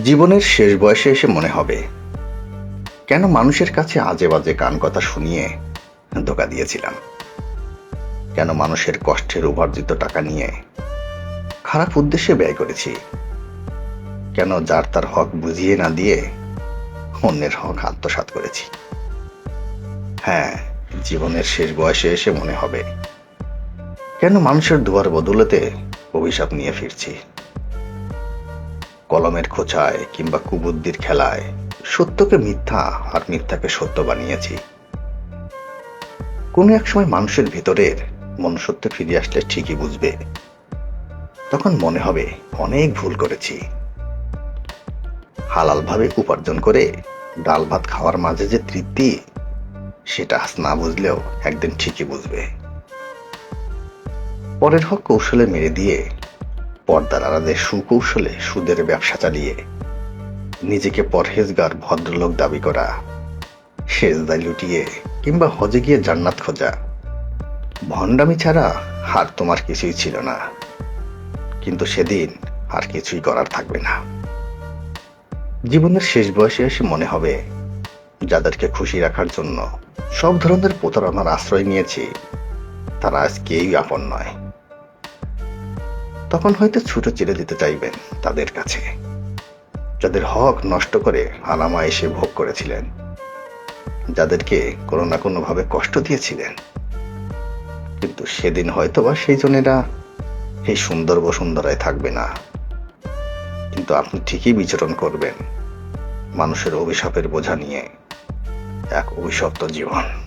জীবনের শেষ বয়সে এসে মনে হবে কেন মানুষের কাছে আজে বাজে কান কথা শুনিয়ে ধোঁকা দিয়েছিলাম। কেন মানুষের কষ্টের উপার্জিত টাকা নিয়ে খারাপ উদ্দেশ্যে ব্যয় করেছি। কেন যার তার হক বুঝিয়ে না দিয়ে অন্যের হক আত্মসাৎ করেছি। হ্যাঁ, জীবনের শেষ বয়সে এসে মনে হবে কেন মানুষের দুয়ার বদলেতে অভিশাপ নিয়ে ফিরছি। কলমের খোঁচায় কিংবা কুবুদ্ধির খেলায় সত্যকে মিথ্যা আর মিথ্যাকে সত্য বানিয়েছি। কোনো এক সময় মানুষের ভিতরের মনুষ্যত্ব ফিরে আসলে ঠিকই বুঝবে, তখন মনে হবে অনেক ভুল করেছি। হালালভাবে উপার্জন করে ডাল ভাত খাওয়ার মাঝে যে তৃপ্তি, সেটা আজ না বুঝলেও একদিন ঠিকই বুঝবে। পরের হক কৌশলে মেরে দিয়ে পর্দার আড়ালে সুকৌশলে সুদের ব্যবসা চালিয়ে নিজেকে পরহেজগার ভদ্রলোক দাবি করা, সেজদায় লুটিয়ে কিংবা হজে গিয়ে জান্নাত খোঁজা, ভণ্ডামি ছাড়া আর তোমার কিছুই ছিল না। কিন্তু সেদিন আর কিছুই করার থাকবে না। জীবনের শেষ বয়সে এসে মনে হবে যাদেরকে খুশি রাখার জন্য সব ধরনের প্রতারণার আশ্রয় নিয়েছি, তারা আজ কেউই আপন নয়। তখন হয়তো ছুটো ছেড়ে দিতে চাইবেন তাদের কাছে, যাদের হক নষ্ট করে আলামা এসে ভোগ করেছিলেন, যাদেরকে কোনো না কোনো ভাবে কষ্ট দিয়েছিলেন। কিন্তু সেদিন হয়তো বা সেই জনেরা এই সুন্দর বসুন্ধরায় থাকবে না। কিন্তু আপনি ঠিকই বিচরণ করবেন মানুষের অভিশাপের বোঝা নিয়ে এক অভিশপ্ত জীবন।